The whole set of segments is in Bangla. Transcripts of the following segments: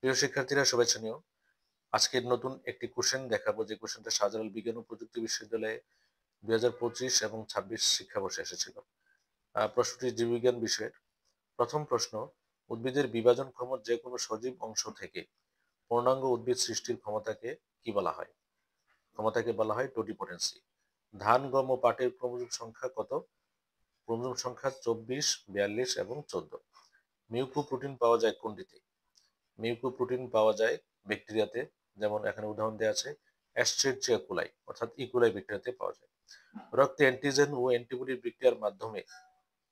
প্রিয় শিক্ষার্থীরা, শুভেচ্ছা নিও। আজকের নতুন একটি কোশ্চেন দেখাবো, যে কোশ্চেনটা শাহজালাল বিজ্ঞান ও প্রযুক্তি বিশ্ববিদ্যালয়ে 2025 এবং 26 শিক্ষাবর্ষে এসেছিল। প্রশ্নটি জীববিজ্ঞান বিষয়ের। প্রথম প্রশ্ন: উদ্ভিদের বিভাজনক্ষম যে কোনো সজীব অংশ থেকে পূর্ণাঙ্গ উদ্ভিদ সৃষ্টির ক্ষমতাকে কি বলা হয়? ক্ষমতাকে বলা হয় টোটিপোটেন্সি। ধান, গম ও পাটের ক্রোমোজোম সংখ্যা কত? ক্রোমোজোম সংখ্যা 24, 42 এবং 14। মিউকোপ্রোটিন পাওয়া যায় কোনটিতে? মিউকোপ্রোটিন পাওয়া যায় ব্যাকটেরিয়াতে, যেমন এখানে উদাহরণ দেওয়া আছে অ্যাস্ট্রেচিয়া কোলাই, অর্থাৎ ইকোলাই ব্যাকটেরিয়াতে পাওয়া যায়। রক্তে অ্যান্টিজেন ও অ্যান্টিবডির বিক্রিয়ার মাধ্যমে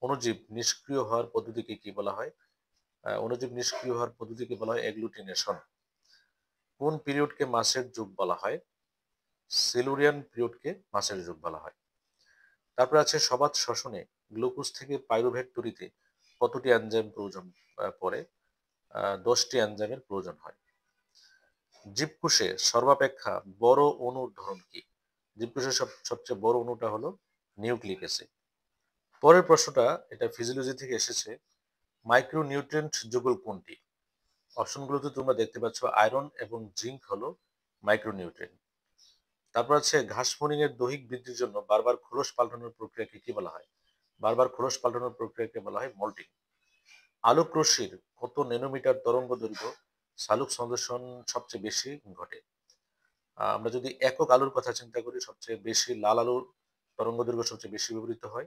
অণুজীব নিষ্ক্রিয় হওয়ার পদ্ধতিকে কি বলা হয়? অণুজীব নিষ্ক্রিয় হওয়ার পদ্ধতিকে বলা হয় অ্যাগ্লুটিনেশন। কোন পিরিয়ডকে মাসের যুগ বলা হয়? সিলুরিয়ান পিরিয়ডকে মাসের যুগ বলা হয়। তারপর আছে সবাত শ্বসনে গ্লুকোজ থেকে পাইরুভেট তৈরিতে কতটি এনজাইম প্রয়োজন পড়ে? 10টি এনজাইমের প্রয়োজন হয়। জীবকোষে সর্বাপেক্ষা বড় অণুর ধরন কি? জীবকোষের সবচেয়ে বড় অণুটা হলো নিউক্লিক অ্যাসিড। পরের প্রশ্নটা, এটা ফিজিওলজি থেকে এসেছে। মাইক্রোনিউট্রিয়েন্ট যুগল কোনটি? অপশনগুলোতে তোমরা দেখতে পাচ্ছ আয়রন এবং জিঙ্ক হলো মাইক্রোনিউট্রিয়েন্ট। তারপর আছে ঘাস ফড়িং এর দৈহিক বৃদ্ধির জন্য বারবার খোলস পাল্টানোর প্রক্রিয়াকে কি বলা হয়? বারবার খোলস পাল্টানোর প্রক্রিয়াকে বলা হয় মোল্টিং। আলোক রশ্মির কত ন্যানোমিটার তরঙ্গ দৈর্ঘ্য সালোক সংশ্লেষণ সবচেয়ে বেশি ঘটে? আমরা যদি একক আলোর কথা চিন্তা করি, সবচেয়ে বেশি লাল আলোর তরঙ্গ দৈর্ঘ্য সবচেয়ে বেশি ব্যবহৃত হয়,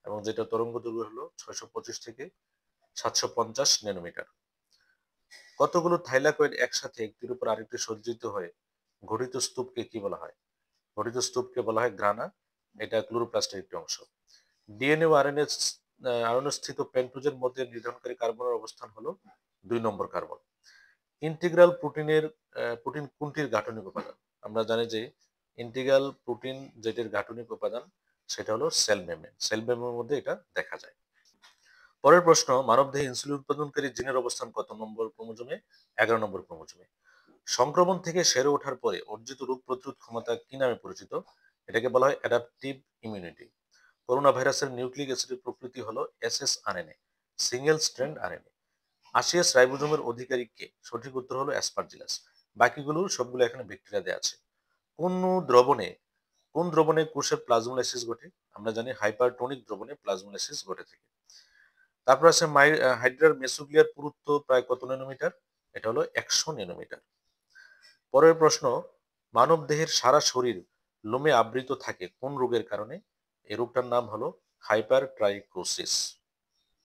এবং যেটা তরঙ্গ দৈর্ঘ্য হলো 625 থেকে 750 ন্যানোমিটার। কতগুলো থাইলাকয়েড একসাথে একটির উপর আরেকটি সজ্জিত হয়ে গঠিত স্তূপকে কি বলা হয়? গঠিত স্তূপকে বলা হয় গ্রানা। এটা ক্লোরোপ্লাস্টের একটি অংশ। ডিএনএ ও আরএনএ স্থিত পেন্টোজের মধ্যে নির্ধারণকারী কার্বনের অবস্থান হলো 2 নম্বর কার্বন। ইন্টিগ্রাল প্রোটিন কোনটির গাঠনিক উপাদান? আমরা জানি যে ইন্টিগ্রাল প্রোটিন যেটির গাঠনিক উপাদান সেটা হলো সেল মেমব্রেন। সেল মেমব্রেনের মধ্যে এটা দেখা যায়। পরের প্রশ্ন: মানবদেহে ইনসুলিন উৎপাদনকারী জিনের অবস্থান কত নম্বর ক্রোমোজোমে? 11 নম্বর ক্রোমোজোমে। সংক্রমণ থেকে সেরে ওঠার পরে অর্জিত রোগ প্রতিরোধ ক্ষমতা কি নামে পরিচিত? এটাকে বলা হয় অ্যাডাপটিভ ইমিউনিটি। করোনা ভাইরাসের নিউক্লিক অ্যাসিডের প্রকৃতি হলো এসএসআরএনএ, সিঙ্গেল স্ট্র্যান্ড আরএনএ। আশিয়াস রাইবোজোমের অধিকারী কে? সঠিক উত্তর হলো অ্যাসপারজিলাস। বাকিগুলো সবগুলো এখানে ব্যাকটেরিয়া দেওয়া আছে। কোন দ্রবণে কোন দ্রবণে কোষের প্লাজমোলাইসিস ঘটে? আমরা জানি হাইপারটোনিক দ্রবণে প্লাজমোলাইসিস ঘটে থাকে। তারপর আছে হাইড্রার মেসোগ্লিয়ার পুরুত্ব প্রায় কত ন্যানোমিটার? এটা হলো 100 ন্যানোমিটার। পরের প্রশ্ন: মানব দেহের সারা শরীর লোমে আবৃত থাকে কোন রোগের কারণে? এই রোগটার নাম হলো হাইপারট্রাইকোসিস।